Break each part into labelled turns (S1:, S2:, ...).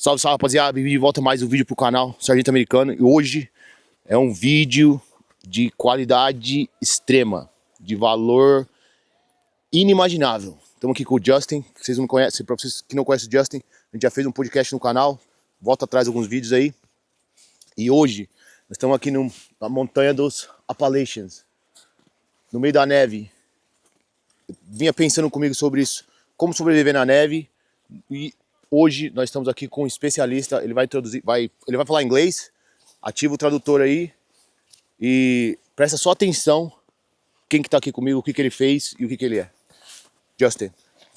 S1: Salve, salve, rapaziada. Bem-vindo de volta a mais um vídeo pro canal Sargento Americano. E hoje é um vídeo de qualidade extrema, de valor inimaginável. Estamos aqui com o Justin, que vocês não conhecem. Para vocês que não conhecem o Justin, a gente já fez um podcast no canal. Volta atrás alguns vídeos aí. E hoje nós estamos aqui na montanha dos Appalachians, no meio da neve. Eu vinha pensando comigo sobre isso, como sobreviver na neve. E hoje nós estamos aqui com um especialista. Ele vai traduzir, ele vai falar inglês. Ativa o tradutor aí e presta só atenção quem que tá aqui comigo, o que ele fez e o que ele é. Justin,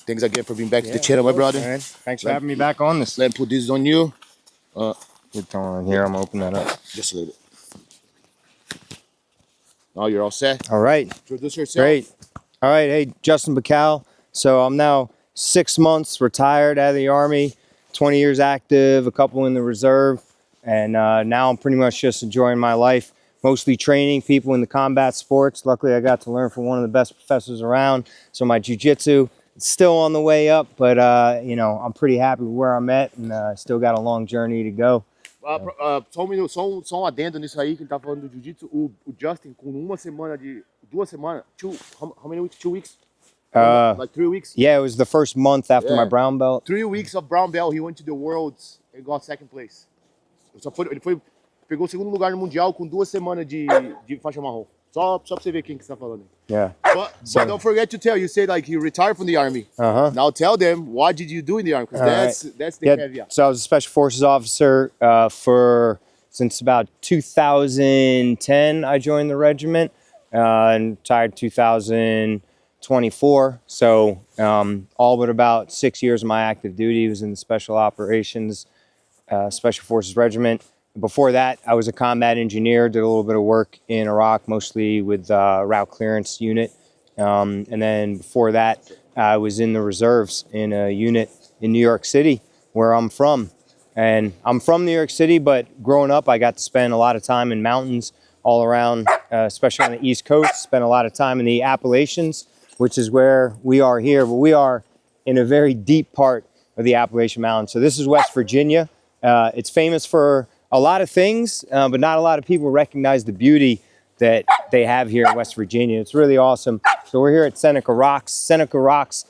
S1: thanks again for being back to the channel, my brother.
S2: Man. Thanks for having me back on this.
S1: Let me put this on you.
S2: Good on here. I'm gonna open that up.
S1: Just a little bit. Now you're all set.
S2: All right.
S1: Introduce yourself.
S2: Great. All right. Hey, Justin Bacal. So I'm now 6 months retired out of the Army, 20 years active, a couple in the reserve. And now I'm pretty much just enjoying my life, mostly training people in the combat sports. Luckily, I got to learn from one of the best professors around. So my jiu-jitsu is still on the way up, but you know, I'm pretty happy with where I'm at, and still got a long journey to go.
S1: Só um adendo nisso aí, que ele tá falando do jiu-jitsu. O Justin, com 2 semanas, how many weeks? 2 weeks? Like 3 weeks?
S2: Yeah, it was the first month after my brown belt.
S1: 3 weeks of brown belt, he went to the Worlds and got second place. Ele pegou o segundo lugar no Mundial com 2 semanas de faixa marrom. Só pra você ver quem que você tá falando.
S2: Yeah.
S1: But don't forget to tell, you said like you retired from the Army. Now tell them, what did you do in the Army? Because that's the caveat.
S2: So I was a Special Forces officer since about 2010. I joined the regiment and retired 2024. So all but about 6 years of my active duty was in the Special Operations Special Forces Regiment. Before that, I was a combat engineer, did a little bit of work in Iraq, mostly with route clearance unit. And then before that, I was in the reserves in a unit in New York City, where I'm from. And I'm from New York City, but growing up, I got to spend a lot of time in mountains all around, especially on the East Coast. Spent a lot of time in the Appalachians, which is where we are here. But we are in a very deep part of the Appalachian Mountains. So this is West Virginia. It's famous for a lot of things, but not a lot of people recognize the beauty that they have here in West Virginia. It's really awesome. So we're here at Seneca Rocks. Seneca Rocks,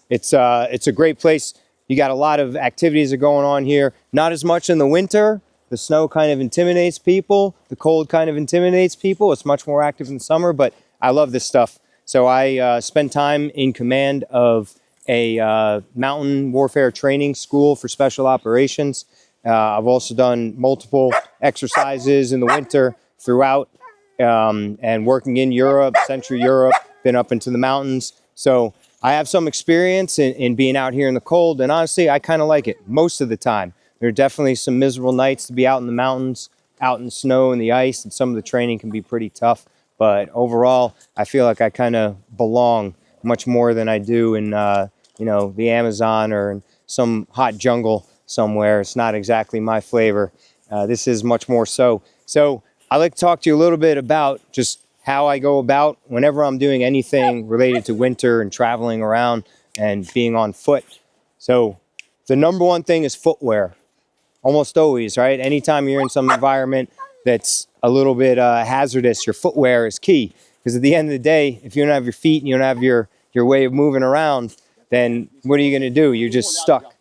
S2: it's a great place. You got a lot of activities that are going on here. Not as much in the winter. The snow kind of intimidates people. The cold kind of intimidates people. It's much more active in the summer, but I love this stuff. So I spend time in command of a mountain warfare training school for special operations. I've also done multiple exercises in the winter throughout and working in Europe, Central Europe, been up into the mountains. So I have some experience in being out here in the cold, and honestly, I kind of like it most of the time. There are definitely some miserable nights to be out in the mountains, out in the snow and the ice, and some of the training can be pretty tough. But overall, I feel like I kind of belong much more than I do in you know, the Amazon or in some hot jungle somewhere. It's not exactly my flavor. This is much more so. So I'd like to talk to you a little bit about just how I go about whenever I'm doing anything related to winter and traveling around and being on foot. So the number one thing is footwear. Almost always, right? Anytime you're in some environment that's a little bit hazardous, your footwear is key. Because at the end of the day, if you don't have your feet and you don't have your way of moving around, then what are you going to do? You're just stuck.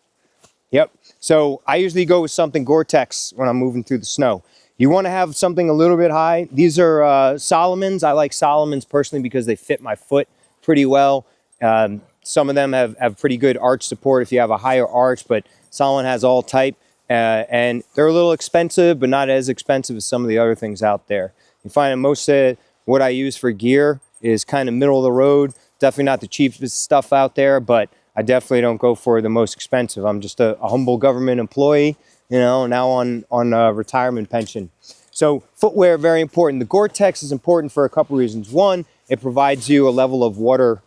S2: Yep. So I usually go with something Gore-Tex when I'm moving through the snow. You want to have something a little bit high. These are Solomons. I like Solomons personally because they fit my foot pretty well. Some of them have pretty good arch support if you have a higher arch, but Solomon has all type. And they're a little expensive, but not as expensive as some of the other things out there. You find that most of what I use for gear is kind of middle of the road. Definitely not the cheapest stuff out there, but I definitely don't go for the most expensive. I'm just a humble government employee, you know, now on a retirement pension. So footwear, very important. The Gore-Tex is important for a couple reasons. One, it provides you a level of water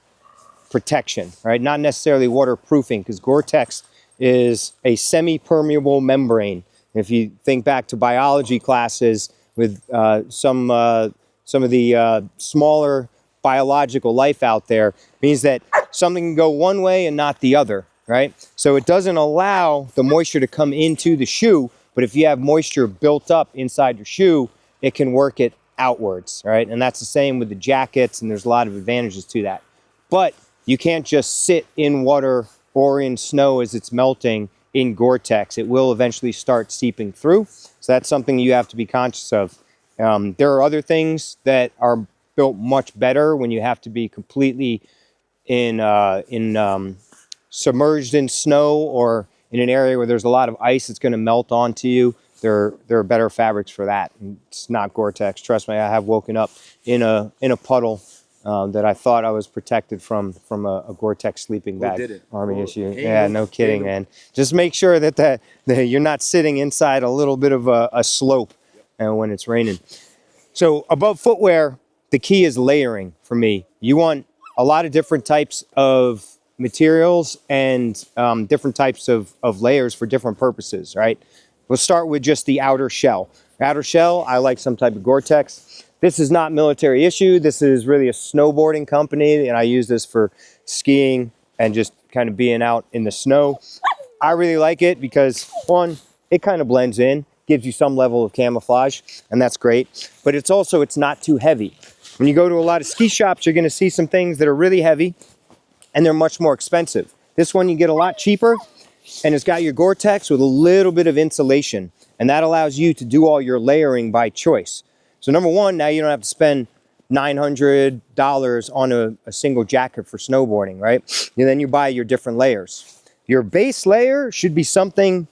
S2: protection, right? Not necessarily waterproofing, because Gore-Tex is a semi-permeable membrane. If you think back to biology classes with some of the smaller biological life out there, means that something can go one way and not the other. right? So it doesn't allow the moisture to come into the shoe, but if you have moisture built up inside your shoe, it can work it outwards, right? And that's the same with the jackets, and there's a lot of advantages to that. But you can't just sit in water or in snow as it's melting in Gore-Tex. It will eventually start seeping through. So that's something you have to be conscious of. There are other things that are built much better when you have to be completely submerged in snow or in an area where there's a lot of ice that's going to melt onto you. There are better fabrics for that. It's not Gore-Tex. Trust me, I have woken up in a puddle that I thought I was protected from a Gore-Tex sleeping bag.
S1: Did it?
S2: Army issue. Yeah, no kidding, man. Just make sure that you're not sitting inside a little bit of a slope when it's raining. So above footwear, the key is layering for me. You want a lot of different types of materials and different types of layers for different purposes, right? We'll start with just the outer shell. Outer shell, I like some type of Gore-Tex. This is not military issue. This is really a snowboarding company, and I use this for skiing and just kind of being out in the snow. I really like it because, one, it kind of blends in, gives you some level of camouflage, and that's great. But it's not too heavy. When you go to a lot of ski shops, you're gonna see some things that are really heavy, and they're much more expensive. This one you get a lot cheaper, and it's got your Gore-Tex with a little bit of insulation, and that allows you to do all your layering by choice. So number one, now you don't have to spend $900 on a single jacket for snowboarding, right? And then you buy your different layers. Your base layer should be something,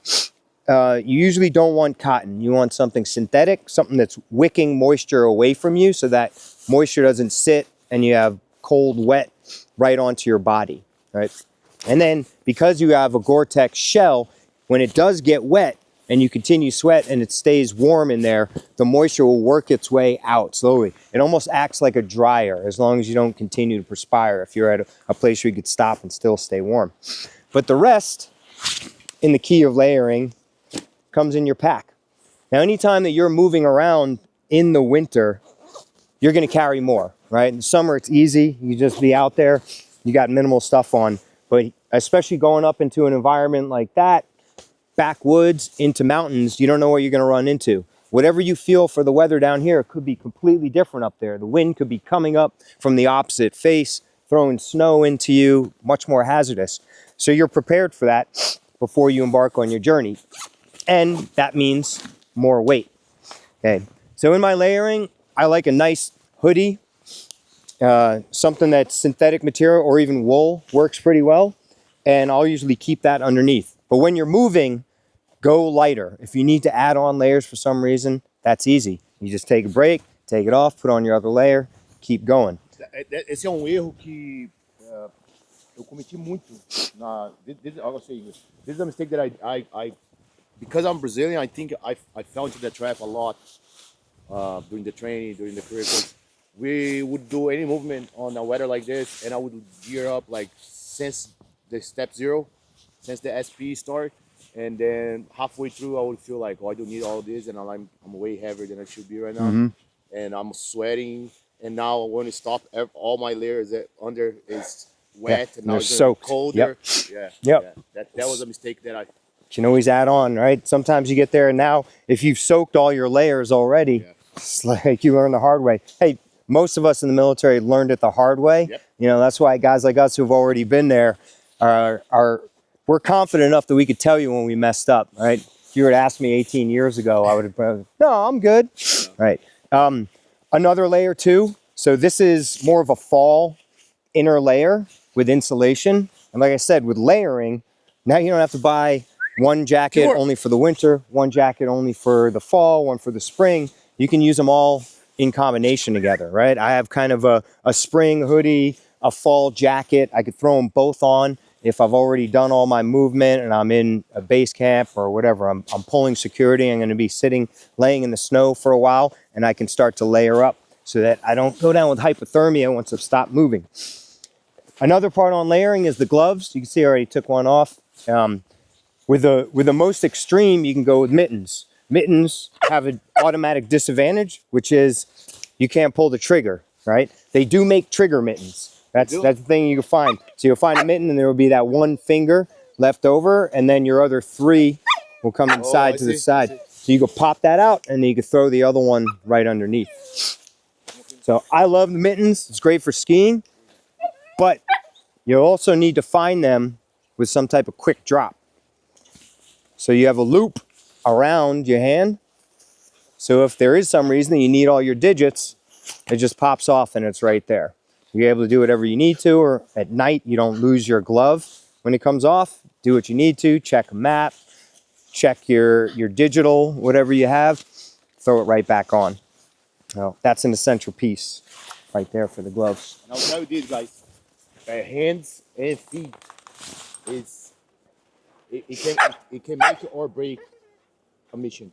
S2: you usually don't want cotton. You want something synthetic, something that's wicking moisture away from you so that moisture doesn't sit and you have cold, wet right onto your body, right? And then because you have a Gore-Tex shell, when it does get wet and you continue sweat and it stays warm in there, the moisture will work its way out slowly. It almost acts like a dryer as long as you don't continue to perspire if you're at a place where you could stop and still stay warm. But the rest in the key of layering comes in your pack. Now, anytime that you're moving around in the winter, you're gonna carry more, right? In the summer, it's easy. You just be out there, you got minimal stuff on. But especially going up into an environment like that, backwoods into mountains, you don't know what you're gonna run into. Whatever you feel for the weather down here could be completely different up there. The wind could be coming up from the opposite face, throwing snow into you, much more hazardous. So you're prepared for that before you embark on your journey. And that means more weight. Okay, so in my layering, I like a nice hoodie. Something that's synthetic material or even wool works pretty well. And I'll usually keep that underneath. But when you're moving, go lighter. If you need to add on layers for some reason, that's easy. You just take a break, take it off, put on your other layer, keep going.
S1: Esse é erro que eu cometi muito this is a mistake that I because I'm Brazilian, I think I fell into that trap a lot during the training, during the career. We would do any movement on a weather like this, and I would gear up like since the step 0, since the SP start, and then halfway through I would feel like, oh, I don't need all this, and I'm way heavier than I should be right now, and I'm sweating, and now when you stop, all my layers under is wet, and now it's
S2: soaked.
S1: Colder. That was a mistake that I.
S2: You can always add on, right? Sometimes you get there, and now if you've soaked all your layers already, it's like you learn the hard way. Hey, most of us in the military learned it the hard way. You know, that's why guys like us who've already been there we're confident enough that we could tell you when we messed up, right? If you were to ask me 18 years ago, I would have been, no, I'm good, right? Another layer too. So this is more of a fall inner layer with insulation. And like I said, with layering, now you don't have to buy one jacket only for the winter, one jacket only for the fall, one for the spring. You can use them all in combination together, right? I have kind of a spring hoodie, a fall jacket. I could throw them both on if I've already done all my movement and I'm in a base camp or whatever. I'm pulling security. I'm going to be laying in the snow for a while, and I can start to layer up so that I don't go down with hypothermia once I've stopped moving. Another part on layering is the gloves. You can see I already took one off. With the most extreme, you can go with mittens. Mittens have an automatic disadvantage, which is you can't pull the trigger, right? They do make trigger mittens. That's the thing you can find. So you'll find a mitten and there will be that one finger left over, and then your other 3 will come inside to the side. So you can pop that out, and then you can throw the other one right underneath. So I love the mittens. It's great for skiing, but you also need to find them with some type of quick drop. So you have a loop around your hand. So if there is some reason that you need all your digits, it just pops off and it's right there. You're able to do whatever you need to, or at night you don't lose your glove when it comes off. Do what you need to, check a map, check your digital, whatever you have, throw it right back on. Now, that's an essential piece right there for the gloves.
S1: And I'll tell you this, guys. Hands and feet it can make or break a mission.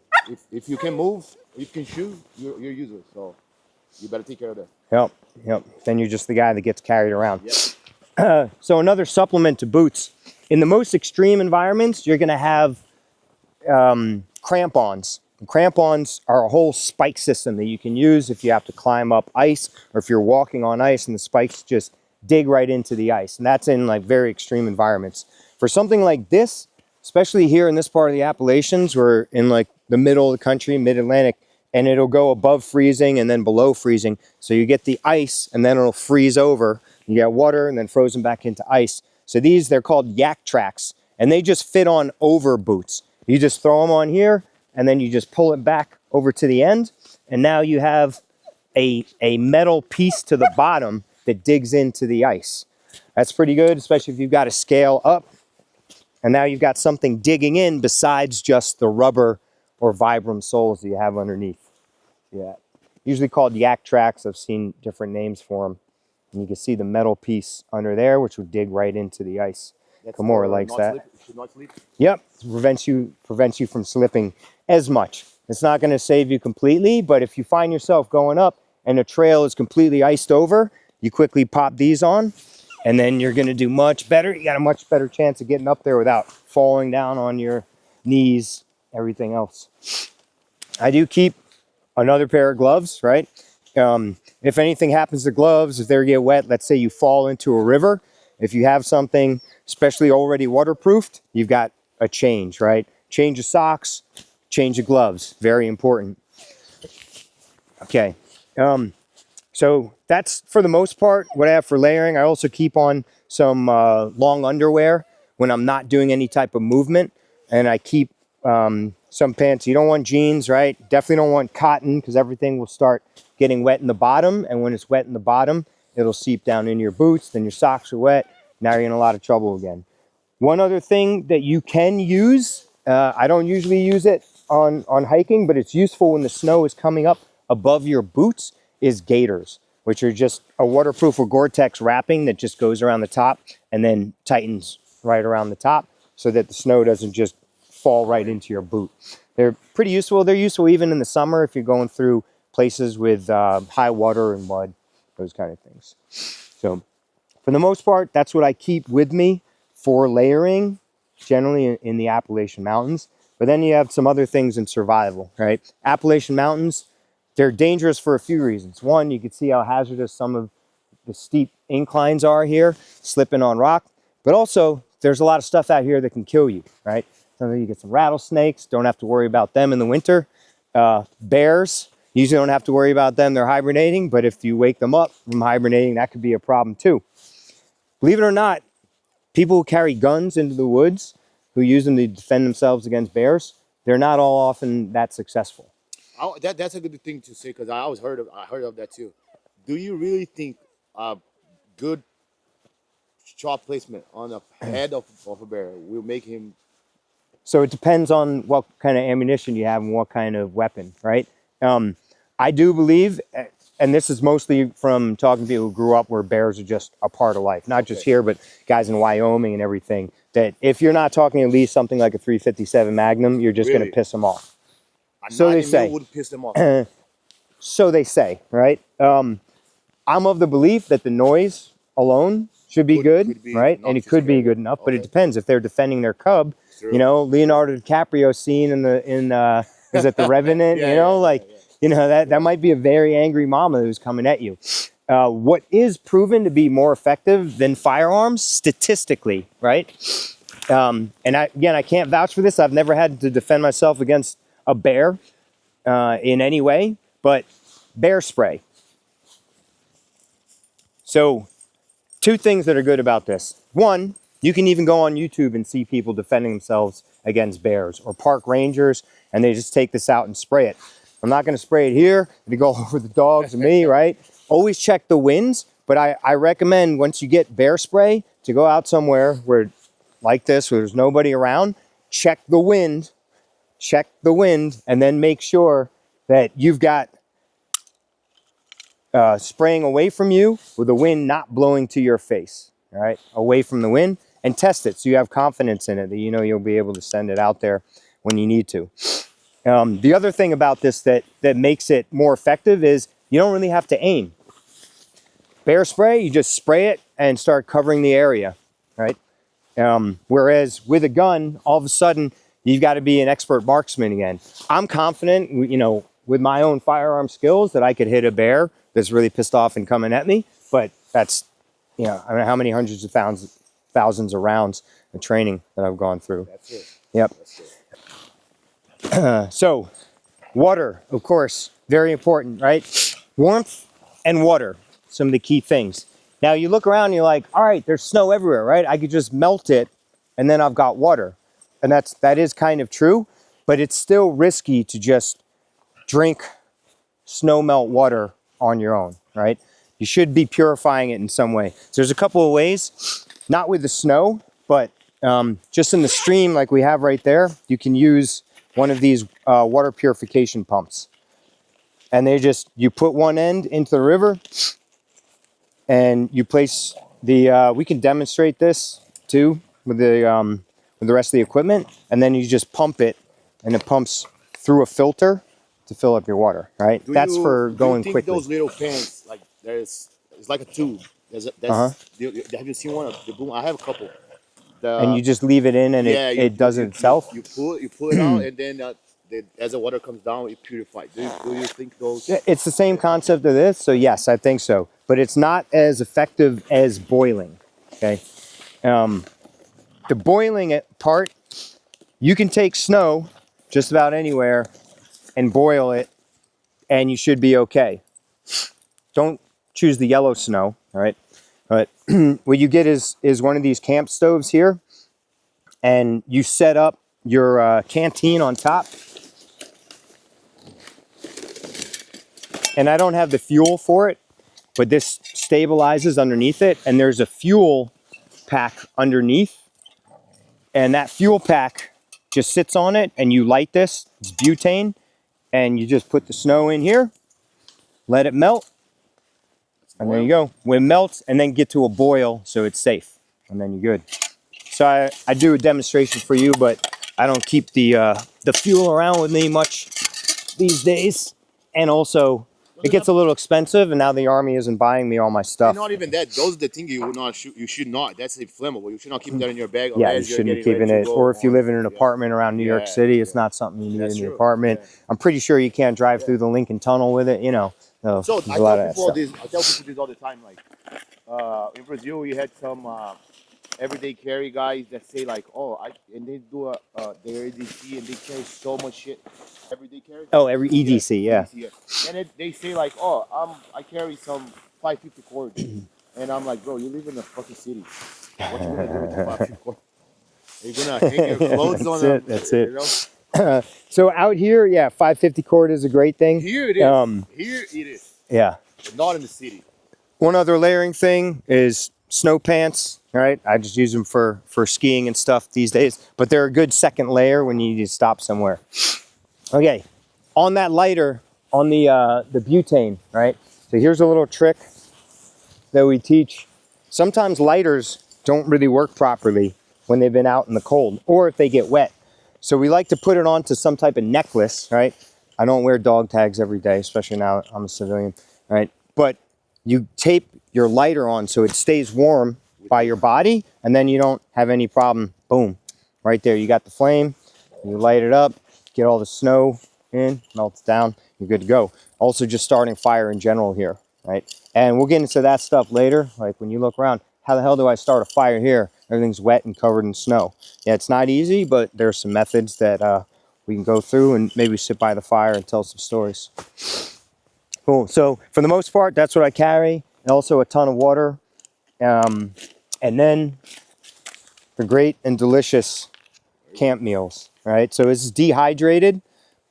S1: If you can move, you can shoot, you're useless. So you better take care of that.
S2: Yep. Then you're just the guy that gets carried around.
S1: Yep.
S2: So another supplement to boots. In the most extreme environments, you're going to have crampons. And crampons are a whole spike system that you can use if you have to climb up ice, or if you're walking on ice and the spikes just dig right into the ice. And that's in like very extreme environments. For something like this, especially here in this part of the Appalachians, we're in like the middle of the country, mid-Atlantic, and it'll go above freezing and then below freezing. So you get the ice and then it'll freeze over. You get water and then frozen back into ice. So these, they're called yak tracks, and they just fit on over boots. You just throw them on here and then you just pull it back over to the end. And now you have a metal piece to the bottom that digs into the ice. That's pretty good, especially if you've got to scale up. And now you've got something digging in besides just the rubber or Vibram soles that you have underneath. Yeah, usually called yak tracks. I've seen different names for them. And you can see the metal piece under there, which would dig right into the ice. Kamora likes that.
S1: Should not slip.
S2: Yep, prevents you from slipping as much. It's not going to save you completely, but if you find yourself going up and the trail is completely iced over, you quickly pop these on, and then you're going to do much better. You got a much better chance of getting up there without falling down on your knees, everything else. I do keep another pair of gloves, right? If anything happens to gloves, if they get wet, let's say you fall into a river, if you have something especially already waterproofed, you've got a change, right? Change of socks, change of gloves, very important. Okay. So that's, for the most part, what I have for layering. I also keep on some long underwear when I'm not doing any type of movement. And I keep some pants. You don't want jeans, right? Definitely don't want cotton, because everything will start getting wet in the bottom. And when it's wet in the bottom, it'll seep down in your boots. Then your socks are wet. Now you're in a lot of trouble again. One other thing that you can use, I don't usually use it on hiking, but it's useful when the snow is coming up above your boots, is gaiters, which are just a waterproof or Gore-Tex wrapping that just goes around the top and then tightens right around the top so that the snow doesn't just fall right into your boot. They're pretty useful. They're useful even in the summer if you're going through places with high water and mud, those kind of things. So for the most part, that's what I keep with me for layering, generally in the Appalachian Mountains. But then you have some other things in survival, right? Appalachian Mountains, they're dangerous for a few reasons. One, you can see how hazardous some of the steep inclines are here, slipping on rock. But also, there's a lot of stuff out here that can kill you, right? So you get some rattlesnakes, don't have to worry about them in the winter. Bears, usually don't have to worry about them, they're hibernating. But if you wake them up from hibernating, that could be a problem too. Believe it or not, people who carry guns into the woods, who use them to defend themselves against bears, they're not all often that successful.
S1: That's a good thing to say, because I heard of that too. Do you really think good shot placement on the head of a bear will make him?
S2: So it depends on what kind of ammunition you have and what kind of weapon, right? I do believe, and this is mostly from talking to people who grew up where bears are just a part of life, not just here, but guys in Wyoming and everything, that if you're not talking at least something like a 357 Magnum, you're just going to piss them off. So they say. Would piss them off. So they say, right? I'm of the belief that the noise alone should be good, right? And it could be good enough, but it depends. If they're defending their cub, you know, Leonardo DiCaprio scene in is it The Revenant? You know, that might be a very angry mama who's coming at you. What is proven to be more effective than firearms statistically, right, Again, I can't vouch for this. I've never had to defend myself against a bear in any way, but bear spray. So 2 things that are good about this. One, you can even go on YouTube and see people defending themselves against bears, or park rangers, and they just take this out and spray it. I'm not going to spray it here to go over the dogs and me, right? Always check the winds, but I recommend once you get bear spray to go out somewhere where, like this, where there's nobody around, check the wind, and then make sure that you've got spraying away from you with the wind not blowing to your face, all right? Away from the wind, and test it so you have confidence in it, that you know you'll be able to send it out there when you need to. The other thing about this that makes it more effective is you don't really have to aim. Bear spray, you just spray it and start covering the area, right? Whereas with a gun, all of a sudden, you've got to be an expert marksman again. I'm confident, you know, with my own firearm skills that I could hit a bear that's really pissed off and coming at me, but that's, you know, I don't know how many hundreds of thousands of rounds of training that I've gone through.
S1: That's it.
S2: Yep.
S1: That's it.
S2: So, water, of course, very important, right? Warmth and water, some of the key things. Now you look around and you're like, all right, there's snow everywhere, right? I could just melt it and then I've got water. And that is kind of true, but it's still risky to just drink snow melt water on your own, right? You should be purifying it in some way. So there's a couple of ways, not with the snow, but just in the stream like we have right there, you can use one of these water purification pumps. And you put one end into the river and you place we can demonstrate this too with the rest of the equipment. And then you just pump it and it pumps through a filter to fill up your water, right? That's for going quickly.
S1: Those little pans, like it's like a tube. Have you seen one of the boom? I have a couple.
S2: And you just leave it in and it does it itself?
S1: You pull it out and then as the water comes down, it purifies. Do you think those?
S2: Yeah, it's the same concept of this, so yes, I think so. But it's not as effective as boiling, okay? The boiling part, you can take snow just about anywhere and boil it, and you should be okay. Don't choose the yellow snow, all right? But what you get is one of these camp stoves here, and you set up your canteen on top. And I don't have the fuel for it, but this stabilizes underneath it, and there's a fuel pack underneath, and that fuel pack just sits on it, and you light this. It's butane, and you just put the snow in here, let it melt, and there you go. When it melts, and then get to a boil so it's safe, and then you're good. So I do a demonstration for you, but I don't keep the fuel around with me much these days, and also it gets a little expensive, and now the Army isn't buying me all my stuff.
S1: And not even that. Those are the things you would not shoot. You should not. That's inflammable. You should not keep that in your bag.
S2: Yeah, you shouldn't be keeping it. Or if you live in an apartment around New York City, it's not something you need in your apartment. Yeah. I'm pretty sure you can't drive through the Lincoln Tunnel with it. You know.
S1: So I tell people this all the time. Like in Brazil, you had some everyday carry guys that say like, and they do their EDC and they carry so much shit. Everyday carry.
S2: Oh, every EDC, yeah.
S1: And they say like, I carry some 550 cord, and I'm like, bro, you live in a fucking city. What you gonna do with the 550 cord? Are you gonna hang your clothes on them?
S2: That's it.
S1: You know?
S2: So out here, 550 cord is a great thing.
S1: Here it is. Here it is.
S2: Yeah.
S1: But not in the city.
S2: One other layering thing is snow pants. All right, I just use them for skiing and stuff these days, but they're a good second layer when you need to stop somewhere. Okay, on that lighter, on the butane, right? So here's a little trick that we teach. Sometimes lighters don't really work properly when they've been out in the cold, or if they get wet. So we like to put it onto some type of necklace, right? I don't wear dog tags every day, especially now I'm a civilian, right? But you tape your lighter on so it stays warm by your body, and then you don't have any problem. Boom, right there. You got the flame, you light it up, get all the snow in, melts down, you're good to go. Also just starting fire in general here, right? And we'll get into that stuff later. Like when you look around, how the hell do I start a fire here? everything's wet and covered in snow. Yeah, it's not easy, but there's some methods that we can go through and maybe sit by the fire and tell some stories. Cool. So for the most part, that's what I carry, and also a ton of water. And then the great and delicious camp meals, right? So this is dehydrated.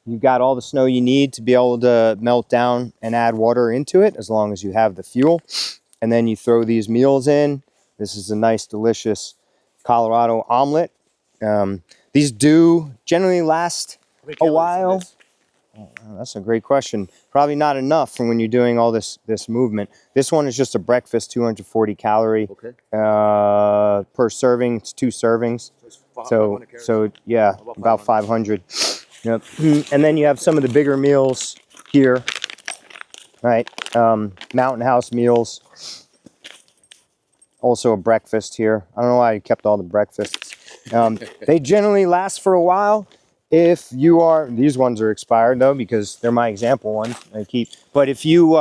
S2: You've got all the snow you need to be able to melt down and add water into it, as long as you have the fuel. And then you throw these meals in. This is a nice, delicious Colorado omelet. These do generally last a while. Oh, that's a great question. Probably not enough for when you're doing all this movement. This one is just a breakfast, 240 calorie per serving. It's 2 servings. So yeah, about 500. Yep. And then you have some of the bigger meals here, right? Mountain House meals. Also a breakfast here. I don't know why I kept all the breakfasts. They generally last for a while. If you are, these ones are expired though, because they're my example ones I keep. But if you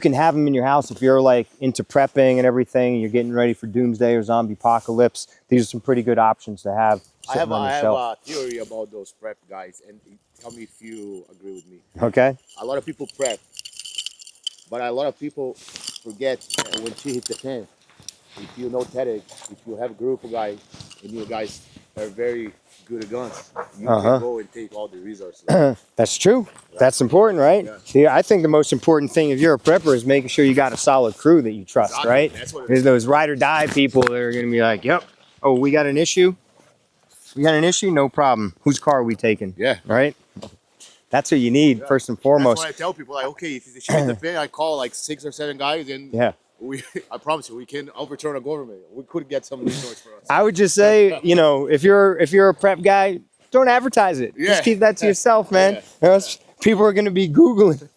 S2: can have them in your house, if you're like into prepping and everything, you're getting ready for doomsday or zombie apocalypse, these are some pretty good options to have.
S1: I have a theory about those prep guys, and tell me if you agree with me.
S2: Okay.
S1: A lot of people prep, but a lot of people forget that when she hits the fan, if you know TEDx, if you have a group of guys, and you guys are very good at guns, you can go and take all the resources.
S2: That's true. That's important, right? Yeah, I think the most important thing if you're a prepper is making sure you got a solid crew that you trust, right? There's those ride or die people that are going to be like, yep, oh, we got an issue? We got an issue? No problem. Whose car are we taking?
S1: Yeah.
S2: Right? That's what you need, first and foremost.
S1: That's why I tell people, like, okay, if she hits the fan, I call like 6 or 7 guys, and I promise you, we can overturn a government. We could get some resource for us.
S2: I would just say, you know, if you're a prep guy, don't advertise it. Just keep that to yourself, man. People are going to be Googling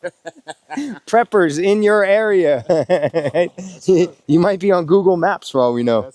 S2: preppers in your area. You might be on Google Maps for all we know.